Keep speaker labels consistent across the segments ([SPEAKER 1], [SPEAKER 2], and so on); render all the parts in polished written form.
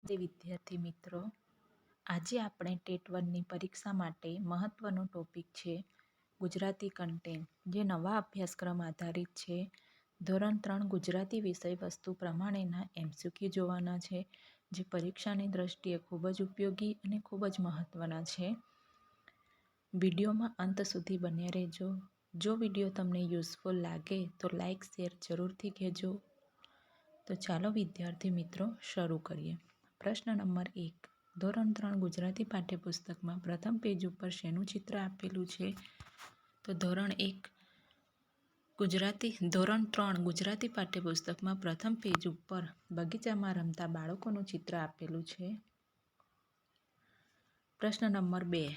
[SPEAKER 1] નમસ્તે વિદ્યાર્થી મિત્રો, આજે આપણે ટેટ 1ની પરીક્ષા માટે મહત્વનો ટોપિક છે ગુજરાતી કન્ટેન્ટ, જે નવા અભ્યાસક્રમ આધારિત છે. ધોરણ 3 ગુજરાતી વિષય વસ્તુ પ્રમાણેના MCQ જોવાના છે, જે પરીક્ષાની દ્રષ્ટિએ ખૂબ જ ઉપયોગી અને ખૂબ જ મહત્વના છે. વિડીયોમાં અંત સુધી બન્યા રહેજો. જો વિડીયો તમને યુઝફુલ લાગે તો લાઇક શેર જરૂરથી કહેજો. તો ચાલો વિદ્યાર્થી મિત્રો શરૂ કરીએ. પ્રશ્ન નંબર 1. ધોરણ 3 ગુજરાતી પાઠ્યપુસ્તકમાં પ્રથમ પેજ ઉપર શેનું ચિત્ર આપેલું છે? તો ધોરણ 3 ગુજરાતી પાઠ્યપુસ્તકમાં પ્રથમ પેજ ઉપર બગીચામાં રમતા બાળકોનું ચિત્ર આપેલું છે. પ્રશ્ન નંબર 2.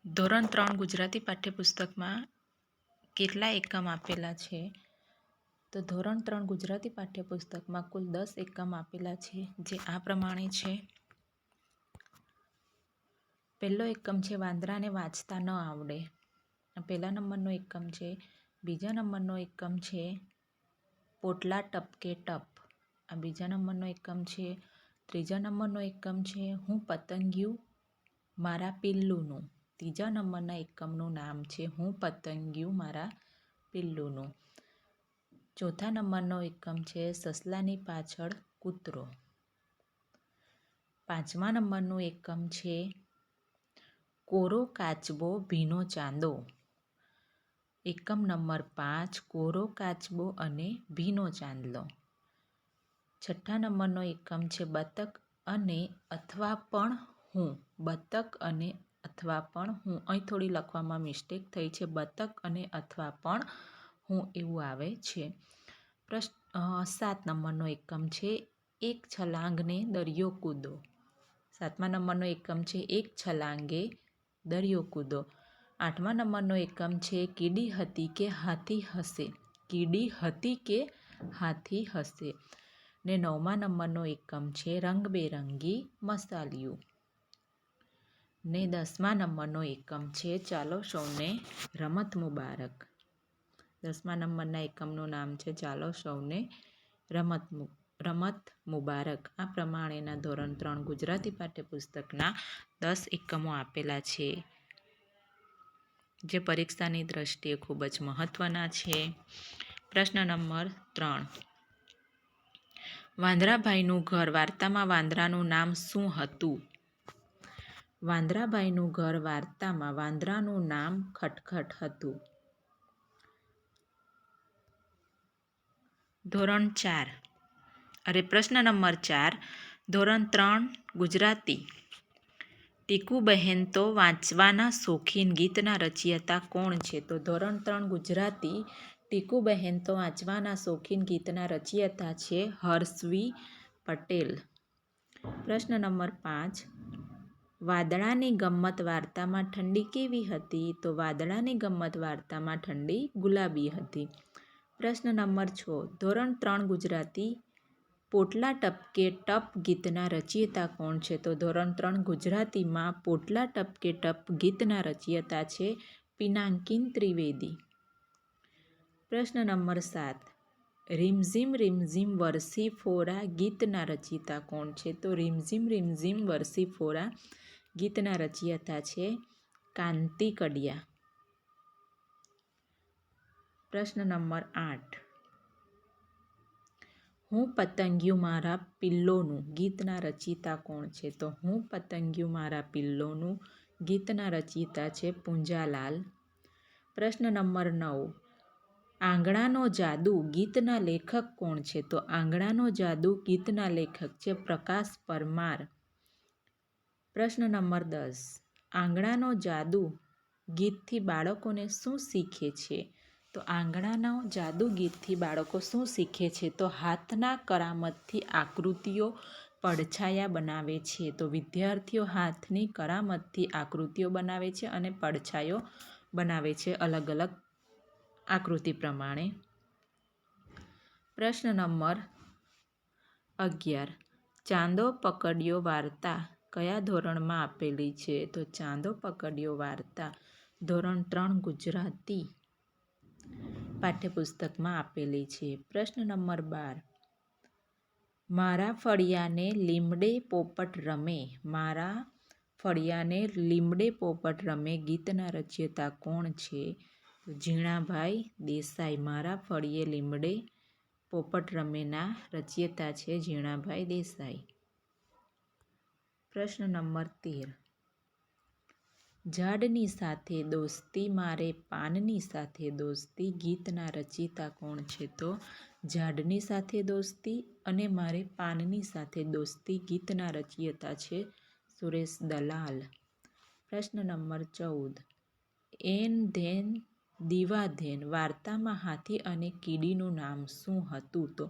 [SPEAKER 1] ધોરણ 3 ગુજરાતી પાઠ્યપુસ્તકમાં કેટલા એકમ આપેલા છે? તો ધોરણ 3 ગુજરાતી પાઠ્યપુસ્તકમાં કુલ 10 એકમ આપેલા છે, જે આ પ્રમાણે છે. પહેલો એકમ છે વાંદરાને વાંચતા ન આવડે. પહેલા નંબરનો એકમ છે. બીજા નંબરનો એકમ છે પોટલા ટપકે ટપ. આ બીજા નંબરનો એકમ છે. ત્રીજા નંબરનો એકમ છે હું પતંગિયું મારા પિલ્લુનું. ત્રીજા નંબરના એકમનું નામ છે હું પતંગિયું મારા પિલ્લુનું. ચોથા નંબરનો એકમ છે સસલાની પાછળ કૂતરો. પાંચમા નંબરનું એકમ છે કોરો કાચબો ભીનો ચાંદો. એકમ નંબર 5 કોરો કાચબો અને ભીનો ચાંદલો. છઠ્ઠા નંબરનો એકમ છે બતક અને અથવા પણ હું. બતક અને અથવા પણ હું. અહીં થોડી લખવામાં મિસ્ટેક થઈ છે. બતક અને અથવા પણ હું એવું આવે છે. 7 નંબરનો એકમ છે એક છલાંગને દરિયો કૂદો. 7મા નંબરનો એકમ છે એક છલાંગે દરિયો કૂદો. 8મા નંબરનો એકમ છે કીડી હતી કે હાથી હસે. કીડી હતી કે હાથી હસે. ને 9મા નંબરનો એકમ છે રંગબેરંગી મસાલિયું. ને 10મા નંબરનો એકમ છે ચાલો સૌને રમત મુબારક. 10મા નંબરના એકમનું નામ છે ચાલો સૌને રમત મુબારક. આ પ્રમાણેના ધોરણ 3 ગુજરાતી પાઠ્યપુસ્તકના 10 એકમો આપેલા છે, જે પરીક્ષાની દ્રષ્ટિએ ખૂબ જ મહત્વના છે. પ્રશ્ન નંબર 3. વાંદરાભાઈનું ઘર વાર્તામાં વાંદરાનું નામ શું હતું? વાંદરાભાઈનું ઘર વાર્તામાં વાંદરાનું નામ ખટખટ હતું. પ્રશ્ન નંબર 4. ધોરણ 3 ગુજરાતી ટીકુબહેન તો વાંચવાના શોખીન ગીતના રચયિતા કોણ છે? તો ધોરણ 3 ગુજરાતી ટીકુબહેન તો વાંચવાના શોખીન ગીતના રચયિતા છે હર્ષવી પટેલ. પ્રશ્ન નંબર 5. વાદળાની ગમ્મત વાર્તામાં ઠંડી કેવી હતી? તો વાદળાની ગમ્મત વાર્તામાં ઠંડી ગુલાબી હતી. પ્રશ્ન નંબર 6. ધોરણ 3 ગુજરાતી પોટલા ટપકે ટપ ગીતના રચયિતા કોણ છે? તો ધોરણ 3 ગુજરાતીમાં પોટલા ટપકે ટપ ગીતના રચયિતા છે પિનાકિન ત્રિવેદી. પ્રશ્ન નંબર 7. રીમઝીમ રીમઝીમ વરસી ફોરા ગીતના રચયિતા કોણ છે? તો રીમઝીમ રીમઝીમ વરસી ફોરા ગીતના રચયિતા છે કાંતિ કડિયા. પ્રશ્ન નંબર 8. હું પતંગિયું મારા પિલ્લોનું ગીતના રચયિતા કોણ છે? તો હું પતંગિયું મારા પિલ્લોનું ગીતના રચયિતા છે પૂંજાલાલ. પ્રશ્ન નંબર 9. આંગણાનો જાદુ ગીતના લેખક કોણ છે? તો આંગણાનો જાદુ ગીતના લેખક છે પ્રકાશ પરમાર. પ્રશ્ન નંબર 10. આંગણાનો જાદુ ગીતથી બાળકોને શું શીખે છે? તો આંગણાનો જાદુ ગીતથી બાળકો શું શીખે છે? તો હાથના કરામતથી આકૃતિઓ પડછાયા બનાવે છે. તો વિદ્યાર્થીઓ હાથની કરામતથી આકૃતિઓ બનાવે છે અને પડછાયો બનાવે છે અલગ અલગ આકૃતિ પ્રમાણે. પ્રશ્ન નંબર 11. ચાંદો પકડ્યો વાર્તા કયા ધોરણમાં આપેલી છે? તો ચાંદો પકડ્યો વાર્તા ધોરણ 3 ગુજરાતી પાઠ્યપુસ્તકમાં આપેલી છે. પ્રશ્ન નંબર 12. મારા ફળિયાને લીમડે પોપટ રમે. મારા ફળિયાને લીમડે પોપટ રમે ગીતના રચયિતા કોણ છે? તો ઝીણાભાઈ દેસાઈ. મારા ફળિયે લીમડે પોપટ રમેના રચયિતા છે ઝીણાભાઈ દેસાઈ. પ્રશ્ન નંબર 13. ઝાડની સાથે દોસ્તી મારે પાનની સાથે દોસ્તી ગીતના રચયિતા કોણ છે? તો ઝાડની સાથે દોસ્તી અને મારે પાનની સાથે દોસ્તી ગીતના રચયિતા છે સુરેશ દલાલ. પ્રશ્ન નંબર 14. એન ધેન દીવાધેન વાર્તામાં હાથી અને કીડીનું નામ શું હતું? તો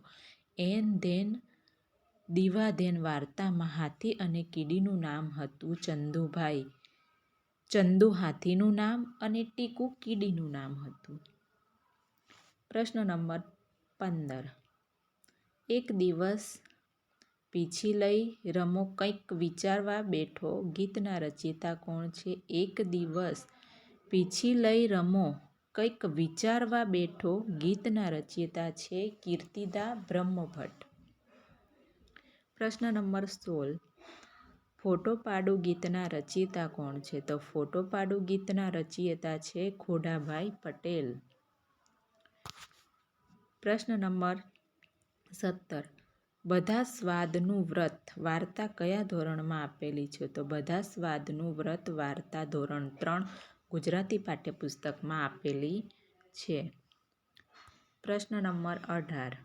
[SPEAKER 1] એન ધેન દીવાધેન વાર્તામાં હાથી અને કીડીનું નામ હતું ચંદુભાઈ. ચંદુ હાથીનું નામ અને ટીકુ કીડીનું નામ હતું. પ્રશ્ન નંબર 15. એક દિવસ પીછી લઈ રમો કંઈક વિચારવા બેઠો ગીતના રચયિતા કોણ છે? એક દિવસ પીછી લઈ રમો કંઈક વિચારવા બેઠો ગીતના રચયિતા છે કીર્તિદા બ્રહ્મભટ્ટ. પ્રશ્ન નંબર 16. ફોટો પાડું ગીતના રચયિતા કોણ છે? તો ફોટો પાડું ગીતના રચયિતા છે ખોડાભાઈ પટેલ. પ્રશ્ન નંબર 17. બધા સ્વાદનું વ્રત વાર્તા કયા ધોરણમાં આપેલી છે? તો બધા સ્વાદનું વ્રત વાર્તા ધોરણ 3 ગુજરાતી પાઠ્યપુસ્તકમાં આપેલી છે. પ્રશ્ન નંબર 18.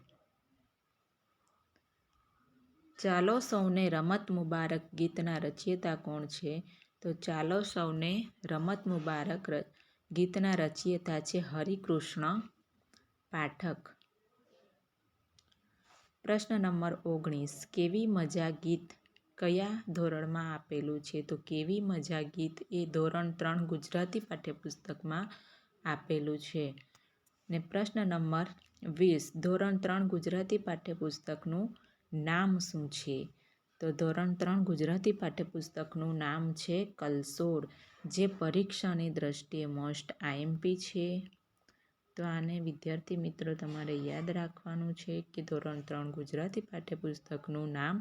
[SPEAKER 1] ચાલો સૌને રમત મુબારક ગીતના રચયિતા કોણ છે? તો ચાલો સૌને રમત મુબારક ગીતના રચયિતા છે હરિકૃષ્ણ પાઠક. પ્રશ્ન નંબર 19. કેવી મજા ગીત કયા ધોરણમાં આપેલું છે? તો કેવી મજા ગીત એ ધોરણ 3 ગુજરાતી પાઠ્યપુસ્તકમાં આપેલું છે. ને પ્રશ્ન નંબર 20. ધોરણ 3 ગુજરાતી પાઠ્યપુસ્તકનું નામ શું છે? તો ધોરણ 3 ગુજરાતી પાઠ્યપુસ્તકનું નામ છે કલસોડ, જે પરીક્ષાની દ્રષ્ટિએ મોસ્ટ આઈએમપી છે. તો આને વિદ્યાર્થી મિત્રો તમારે યાદ રાખવાનું છે કે ધોરણ 3 ગુજરાતી પાઠ્યપુસ્તકનું નામ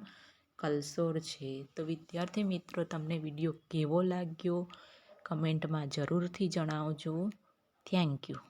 [SPEAKER 1] કલસોડ છે. તો વિદ્યાર્થી મિત્રો તમને વિડીયો કેવો લાગ્યો કમેન્ટમાં જરૂરથી જણાવજો. Thank you.